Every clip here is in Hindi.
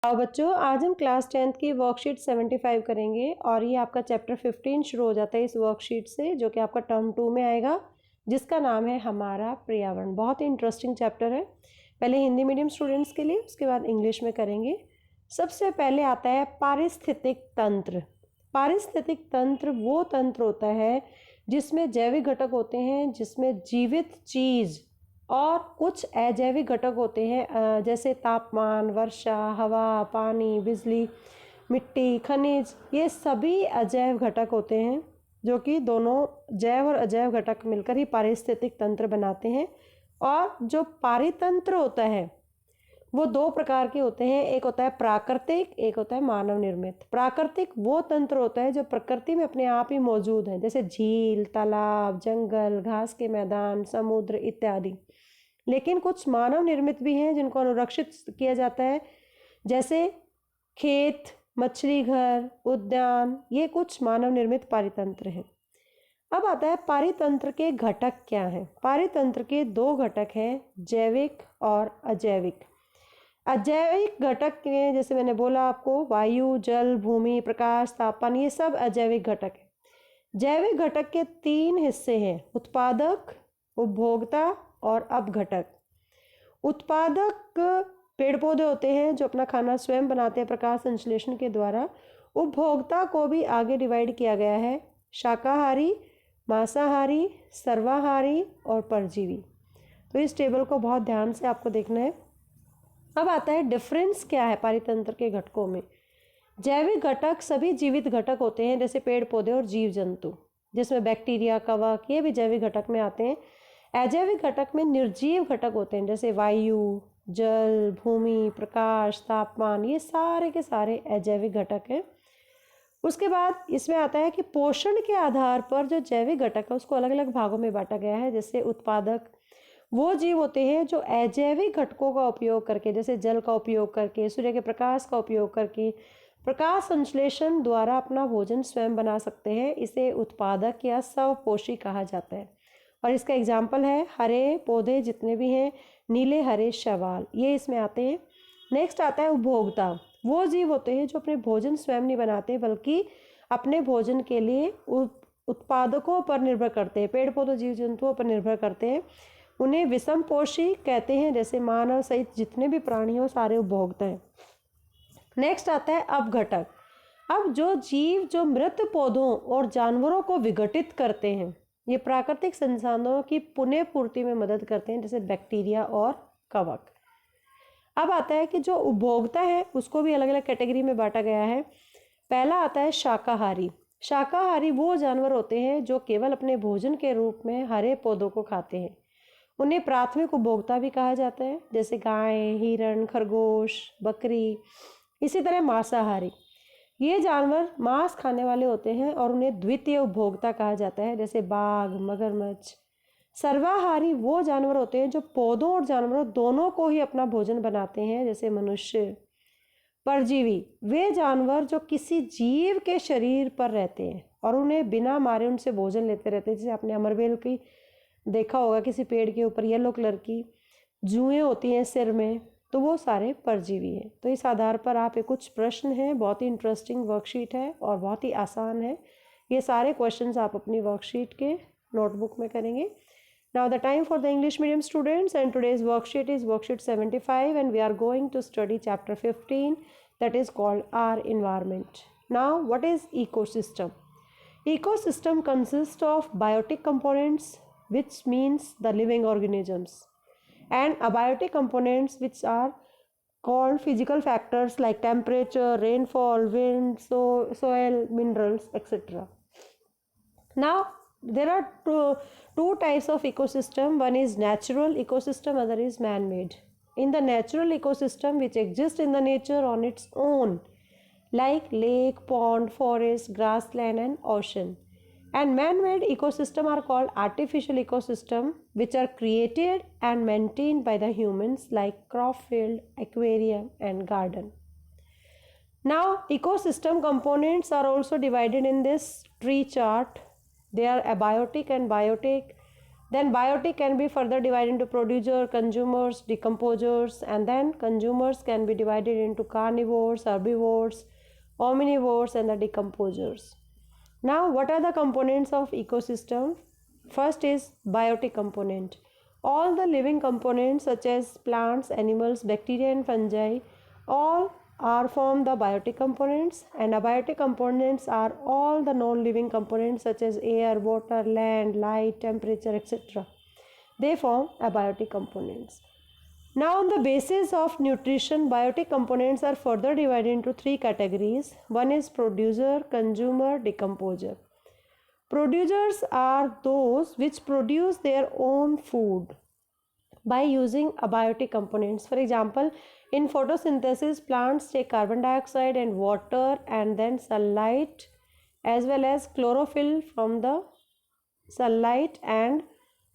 आओ बच्चों, आज हम क्लास 10th की वर्कशीट 75 करेंगे और ये आपका चैप्टर 15 शुरू हो जाता है इस वर्कशीट से, जो कि आपका टर्म 2 में आएगा, जिसका नाम है हमारा पर्यावरण। बहुत ही इंटरेस्टिंग चैप्टर है। पहले हिंदी मीडियम स्टूडेंट्स के लिए, उसके बाद इंग्लिश में करेंगे। सबसे पहले आता है पारिस्थितिक तंत्र। पारिस्थितिक तंत्र वो तंत्र होता है जिसमें जैविक घटक होते हैं, जिसमें जीवित चीज़ और कुछ अजैविक घटक होते हैं, जैसे तापमान, वर्षा, हवा, पानी, बिजली, मिट्टी, खनिज। ये सभी अजैव घटक होते हैं, जो कि दोनों जैव और अजैव घटक मिलकर ही पारिस्थितिक तंत्र बनाते हैं। और जो पारितंत्र होता है वो दो प्रकार के होते हैं, एक होता है प्राकृतिक, एक होता है मानव निर्मित। प्राकृतिक वो तंत्र होता है जो प्रकृति में अपने आप ही मौजूद है, जैसे झील, तालाब, जंगल, घास के मैदान, समुद्र इत्यादि। लेकिन कुछ मानव निर्मित भी हैं जिनको अनुरक्षित किया जाता है, जैसे खेत, मछली घर, उद्यान। ये कुछ मानव निर्मित पारितंत्र हैं। अब आता है पारितंत्र के घटक क्या हैं। पारितंत्र के दो घटक हैं, जैविक और अजैविक। अजैविक घटक में जैसे मैंने बोला आपको, वायु, जल, भूमि, प्रकाश, तापमान, ये सब अजैविक घटक है। जैविक घटक के तीन हिस्से हैं, उत्पादक, उपभोक्ता और अपघटक। उत्पादक पेड़ पौधे होते हैं जो अपना खाना स्वयं बनाते हैं प्रकाश संश्लेषण के द्वारा। उपभोक्ता को भी आगे डिवाइड किया गया है, शाकाहारी, मांसाहारी, सर्वाहारी और परजीवी। तो इस टेबल को बहुत ध्यान से आपको देखना है। अब आता है डिफरेंस क्या है पारितंत्र के घटकों में। जैविक घटक सभी जीवित घटक होते हैं, जैसे पेड़ पौधे और जीव जंतु, जिसमें बैक्टीरिया, कवक, ये भी जैविक घटक में आते हैं। अजैविक घटक में निर्जीव घटक होते हैं, जैसे वायु, जल, भूमि, प्रकाश, तापमान, ये सारे के सारे अजैविक घटक हैं। उसके बाद इसमें आता है कि पोषण के आधार पर जो जैविक घटक है उसको अलग अलग भागों में बांटा गया है। जैसे उत्पादक वो जीव होते हैं जो अजैविक घटकों का उपयोग करके, जैसे जल का उपयोग करके, सूर्य के प्रकाश का उपयोग करके, प्रकाश संश्लेषण द्वारा अपना भोजन स्वयं बना सकते हैं। इसे उत्पादक या स्वपोषी कहा जाता है। और इसका एग्जाम्पल है हरे पौधे जितने भी हैं, नीले हरे शैवाल, ये इसमें आते हैं। नेक्स्ट आता है उपभोक्ता। वो जीव होते हैं जो अपने भोजन स्वयं नहीं बनाते, बल्कि अपने भोजन के लिए उत्पादकों पर निर्भर करते हैं, पेड़ पौधों, जीव जंतुओं पर निर्भर करते हैं। उन्हें विषमपोषी कहते हैं, जैसे मानव सहित जितने भी प्राणी हो सारे उपभोक्ता हैं। नेक्स्ट आता है अपघटक। अब जो जीव जो मृत पौधों और जानवरों को विघटित करते हैं, ये प्राकृतिक संसाधनों की पुनः पूर्ति में मदद करते हैं, जैसे बैक्टीरिया और कवक। अब आता है कि जो उपभोक्ता है उसको भी अलग अलग कैटेगरी में बांटा गया है। पहला आता है शाकाहारी। शाकाहारी वो जानवर होते हैं जो केवल अपने भोजन के रूप में हरे पौधों को खाते हैं। उन्हें प्राथमिक उपभोक्ता भी कहा जाता है, जैसे गाय, हिरण, खरगोश, बकरी। इसी तरह मांसाहारी, ये जानवर मांस खाने वाले होते हैं और उन्हें द्वितीय उपभोक्ता कहा जाता है, जैसे बाघ, मगरमच्छ। सर्वाहारी वो जानवर होते हैं जो पौधों और जानवरों दोनों को ही अपना भोजन बनाते हैं, जैसे मनुष्य। परजीवी वे जानवर जो किसी जीव के शरीर पर रहते हैं और उन्हें बिना मारे उनसे भोजन लेते रहते हैं, जैसे आपने अमरबेल की देखा होगा, किसी पेड़ के ऊपर येलो कलर की जुएं होती हैं सिर में, तो वो सारे परजीवी हैं। तो इस आधार पर आप ये कुछ प्रश्न हैं, बहुत ही इंटरेस्टिंग वर्कशीट है और बहुत ही आसान है। ये सारे क्वेश्चंस आप अपनी वर्कशीट के नोटबुक में करेंगे। Now the time for the English medium students and today's worksheet is worksheet 75 and we are going to study chapter 15 that is called our environment. Now, what is ecosystem? Ecosystem consists of biotic components, which means the living organisms, and abiotic components, which are called physical factors like temperature, rainfall, wind, soil, minerals, etc. Now, there are two types of ecosystem. One is natural ecosystem, other is man-made. In the natural ecosystem which exists in the nature on its own, like lake, pond, forest, grassland and ocean. And man-made ecosystem are called artificial ecosystem, which are created and maintained by the humans, like crop field, aquarium and garden. Now, ecosystem components are also divided in this tree chart. They are abiotic and biotic. Then biotic can be further divided into producer, consumers, decomposers, and then consumers can be divided into carnivores, herbivores, omnivores, and the decomposers. Now, what are the components of ecosystem? First is biotic component. All the living components such as plants, animals, bacteria and fungi all are from the biotic components, and abiotic components are all the non-living components such as air, water, land, light, temperature, etc. They form abiotic components. Now, on the basis of nutrition, biotic components are further divided into three categories. One is producer, consumer, decomposer. Producers are those which produce their own food by using abiotic components. For example, in photosynthesis, plants take carbon dioxide and water and then sunlight as well as chlorophyll from the sunlight and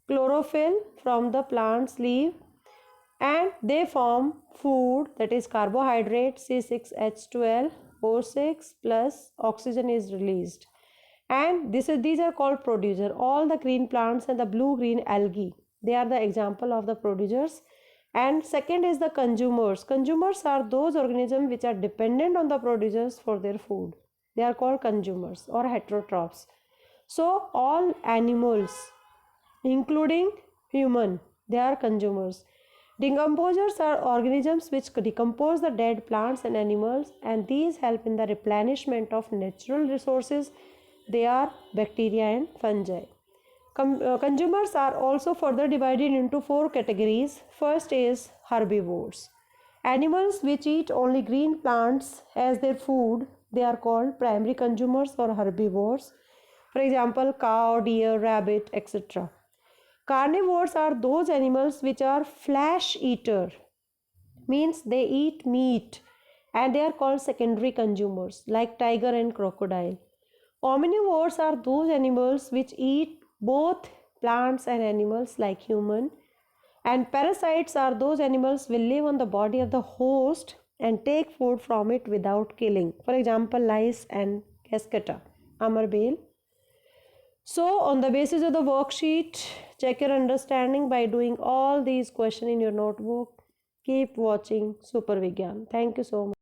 chlorophyll from the plant's leaf, and they form food, that is carbohydrate C6H12O6 plus oxygen is released, and these are called producer. All the green plants and the blue green algae, they are the example of the producers. And second is the consumers. Consumers are those organisms which are dependent on the producers for their food. They are called consumers or heterotrophs. So all animals including human, they are consumers. Decomposers are organisms which decompose the dead plants and animals, and these help in the replenishment of natural resources. They are bacteria and fungi. Consumers are also further divided into four categories. First is herbivores. Animals which eat only green plants as their food, they are called primary consumers or herbivores. For example, cow, deer, rabbit, etc. Carnivores are those animals which are flesh eater, means they eat meat, and they are called secondary consumers like tiger and crocodile. Omnivores are those animals which eat both plants and animals like human, and parasites are those animals will live on the body of the host and take food from it without killing. For example, lice and Cascata, Amarbale. So on the basis of the worksheet, check your understanding by doing all these questions in your notebook. Keep watching Super Vigyan. Thank you so much.